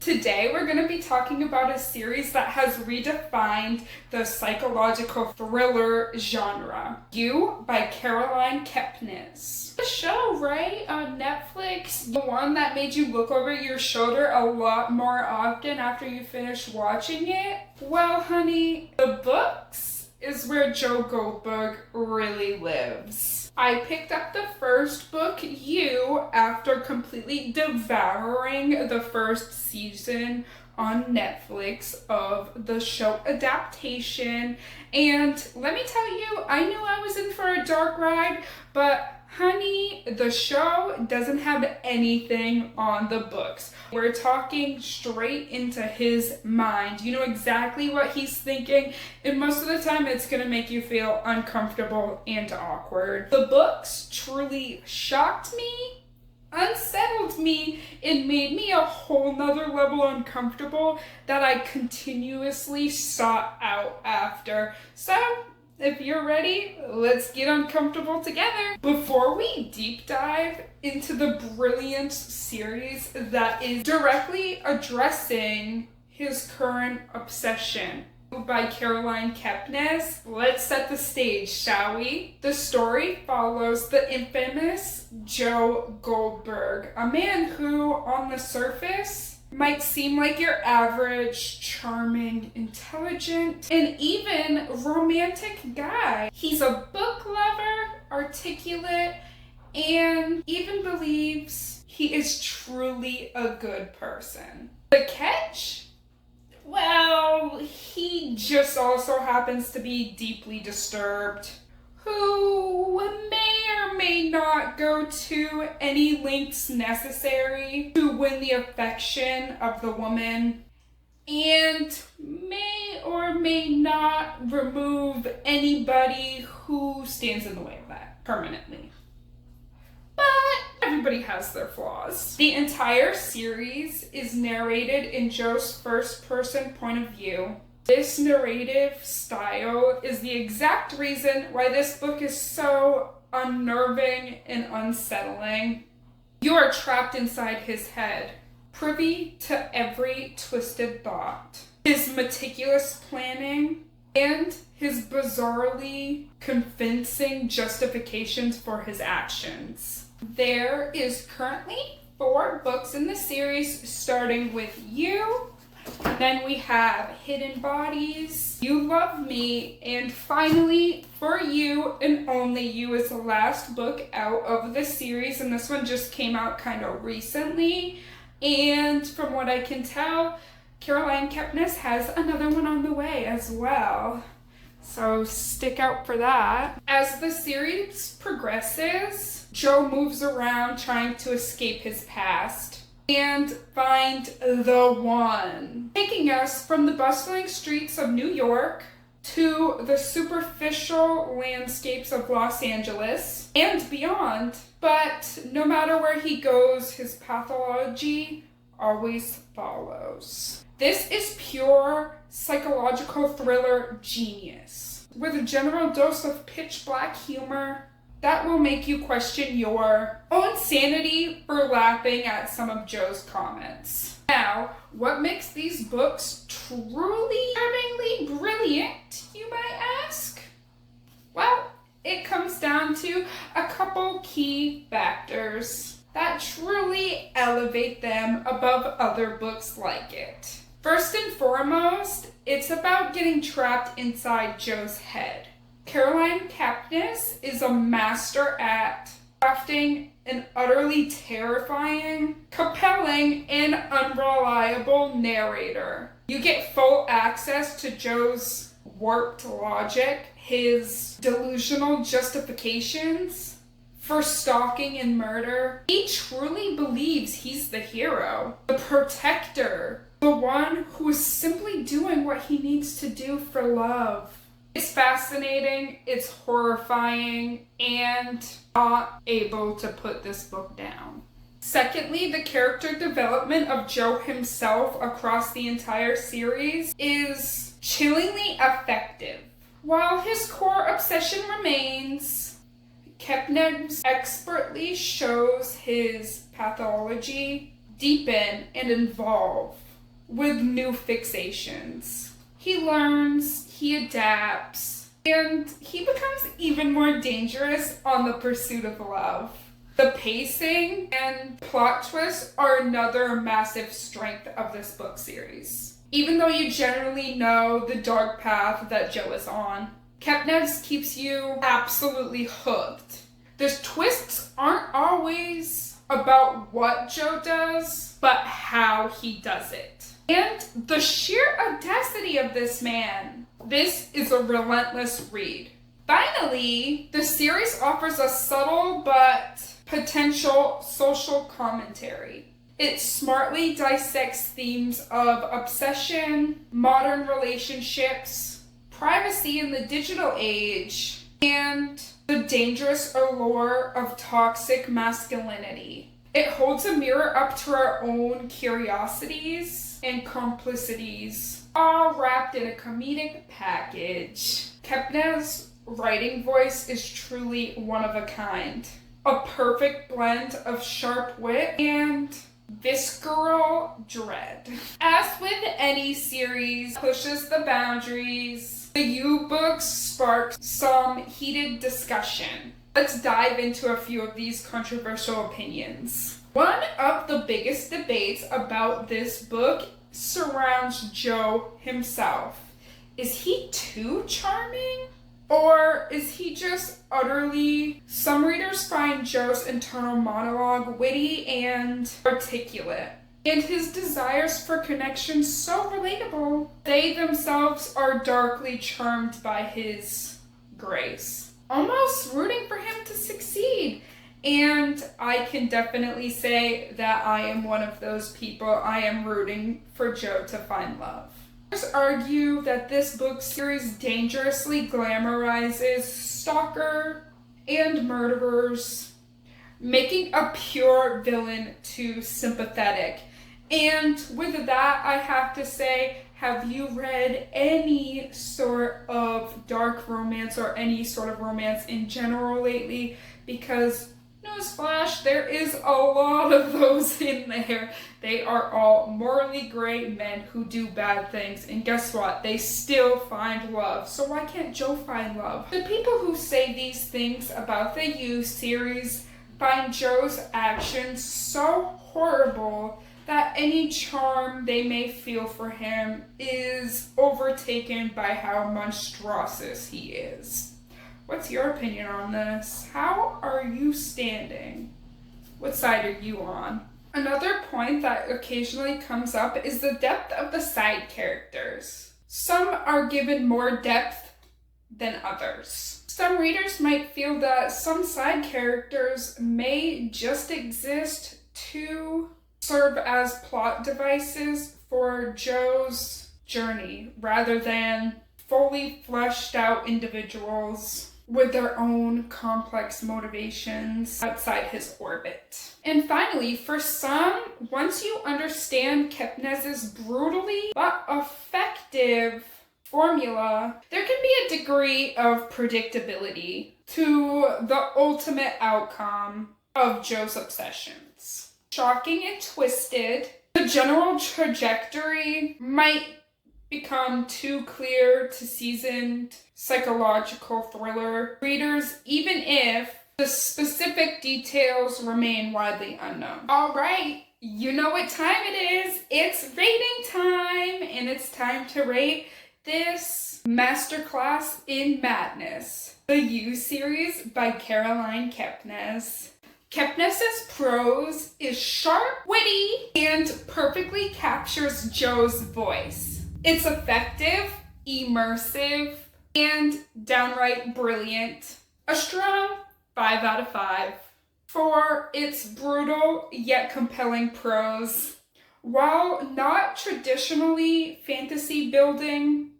Today we're going to be talking about a series that has redefined the psychological thriller genre. You by Caroline Kepnes. The show, right? On Netflix. The one that made you look over your shoulder a lot more often after you finished watching it. Well, honey, the books is where Joe Goldberg really lives. I picked up the first book, You, after completely devouring the first season on Netflix of the show adaptation. And let me tell you, I knew I was in for a dark ride, but honey, the show doesn't have anything on the books. We're talking straight into his mind. You know exactly what he's thinking, and most of the time it's gonna make you feel uncomfortable and awkward. The books truly shocked me, unsettled me, and made me a whole nother level uncomfortable that I continuously sought out after. So, if you're ready, let's get uncomfortable together. Before we deep dive into the brilliant series that is directly addressing his current obsession by Caroline Kepnes, let's set the stage, shall we? The story follows the infamous Joe Goldberg, a man who, on the surface, might seem like your average, charming, intelligent, and even romantic guy. He's a book lover, articulate, and even believes he is truly a good person. The catch? Well, he just also happens to be deeply disturbed, who may or may not go to any lengths necessary to win the affection of the woman, and may or may not remove anybody who stands in the way of that permanently. But everybody has their flaws. The entire series is narrated in Joe's first-person point of view. This narrative style is the exact reason why this book is so unnerving and unsettling. You are trapped inside his head, privy to every twisted thought, his meticulous planning, and his bizarrely convincing justifications for his actions. There is currently 4 books in the series, starting with You. Then we have Hidden Bodies, You Love Me, and finally, For You and Only You is the last book out of the series, and this one just came out kind of recently. And from what I can tell, Caroline Kepnes has another one on the way as well. So stick out for that. As the series progresses, Joe moves around trying to escape his past and find the one, taking us from the bustling streets of New York to the superficial landscapes of Los Angeles and beyond. But no matter where he goes, his pathology always follows. This is pure psychological thriller genius, with a general dose of pitch black humor that will make you question your own sanity for laughing at some of Joe's comments. Now, what makes these books truly disturbingly brilliant, you might ask? Well, it comes down to a couple key factors that truly elevate them above other books like it. First and foremost, it's about getting trapped inside Joe's head. Caroline Kepnes is a master at crafting an utterly terrifying, compelling, and unreliable narrator. You get full access to Joe's warped logic, his delusional justifications for stalking and murder. He truly believes he's the hero, the protector, the one who is simply doing what he needs to do for love. It's fascinating, it's horrifying, and not able to put this book down. Secondly, the character development of Joe himself across the entire series is chillingly effective. While his core obsession remains, Kepnes expertly shows his pathology deepen and evolve with new fixations. He learns, he adapts, and he becomes even more dangerous on the pursuit of love. The pacing and plot twists are another massive strength of this book series. Even though you generally know the dark path that Joe is on, Kepnes keeps you absolutely hooked. The twists aren't always about what Joe does, but how he does it. And the sheer audacity of this man. This is a relentless read. Finally, the series offers a subtle but potential social commentary. It smartly dissects themes of obsession, modern relationships, privacy in the digital age, and the dangerous allure of toxic masculinity. It holds a mirror up to our own curiosities and complicities, all wrapped in a comedic package. Kepnes' writing voice is truly one of a kind. A perfect blend of sharp wit and visceral dread. As with any series pushes the boundaries, the You books spark some heated discussion. Let's dive into a few of these controversial opinions. One of the biggest debates about this book surrounds Joe himself. Is he too charming? Or is he just utterly... Some readers find Joe's internal monologue witty and articulate, and his desires for connection so relatable. They themselves are darkly charmed by his grace, almost rooting for him to succeed. And I can definitely say that I am one of those people. I am rooting for Joe to find love. Others argue that this book series dangerously glamorizes stalker and murderers, making a pure villain too sympathetic. And with that, I have to say, have you read any sort of dark romance or any sort of romance in general lately? Because newsflash, there is a lot of those in there. They are all morally gray men who do bad things, and guess what? They still find love. So why can't Joe find love? The people who say these things about the You series find Joe's actions so horrible that any charm they may feel for him is overtaken by how monstrous he is. What's your opinion on this? How are you standing? What side are you on? Another point that occasionally comes up is the depth of the side characters. Some are given more depth than others. Some readers might feel that some side characters may just exist to serve as plot devices for Joe's journey, rather than fully fleshed out individuals with their own complex motivations outside his orbit. And finally, for some, once you understand Kepnes' brutally but effective formula, there can be a degree of predictability to the ultimate outcome of Joe's obsessions. Shocking and twisted, the general trajectory might become too clear to seasoned psychological thriller readers, even if the specific details remain widely unknown. All right, you know what time it is. It's rating time, and it's time to rate this masterclass in madness, the You series by Caroline Kepnes. Kepnes' prose is sharp, witty, and perfectly captures Joe's voice. It's effective, immersive, and downright brilliant. A strong 5 out of 5 for its brutal yet compelling prose. While not traditionally fantasy building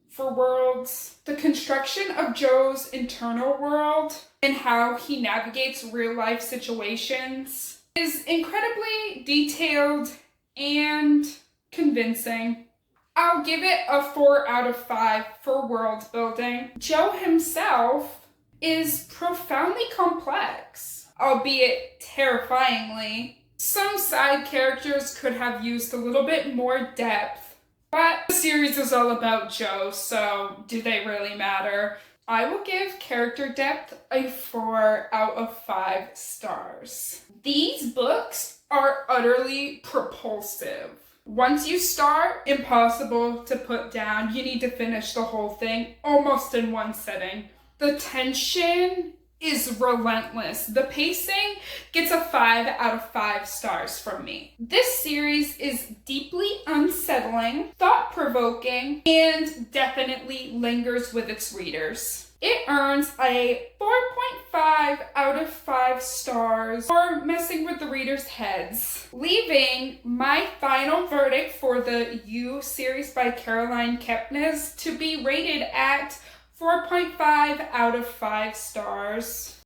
for worlds, the construction of Joe's internal world and how he navigates real-life situations is incredibly detailed and convincing. I'll give it a 4 out of 5 for world building. Joe himself is profoundly complex, albeit terrifyingly Some side characters could have used a little bit more depth, but the series is all about Joe, so do they really matter? I will give character depth a 4 out of 5 stars. These books are utterly propulsive. Once you start, impossible to put down. You need to finish the whole thing almost in one sitting. The tension is relentless. The pacing gets a 5 out of 5 stars from me. This series is deeply unsettling, thought-provoking, and definitely lingers with its readers. It earns a 4.5 out of 5 stars for messing with the readers' heads, leaving my final verdict for the You series by Caroline Kepnes to be rated at 4.5 out of 5 stars.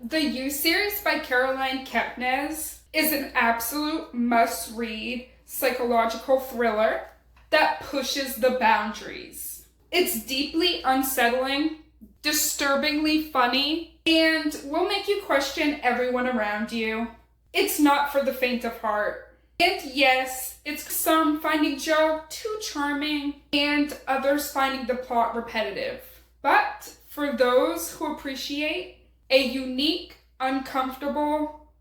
The You series by Caroline Kepnes is an absolute must-read psychological thriller that pushes the boundaries. It's deeply unsettling, disturbingly funny, and will make you question everyone around you. It's not for the faint of heart. And yes, it's some finding Joe too charming and others finding the plot repetitive. But for those who appreciate a unique, uncomfortably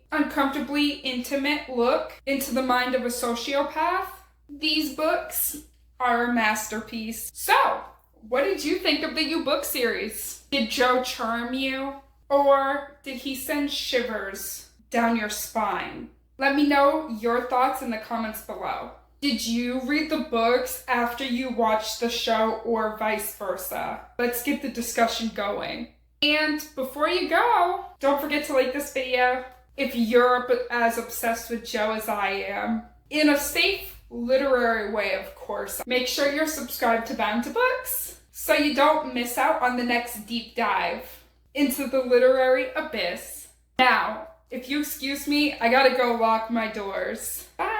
intimate look into the mind of a sociopath, these books are a masterpiece. So, what did you think of the You book series? Did Joe charm you? Or did he send shivers down your spine? Let me know your thoughts in the comments below. Did you read the books after you watched the show or vice versa? Let's get the discussion going. And before you go, don't forget to like this video if you're as obsessed with Joe as I am. In a safe, literary way, of course. Make sure you're subscribed to Bound to Books so you don't miss out on the next deep dive into the literary abyss. Now, if you excuse me, I gotta go lock my doors. Bye!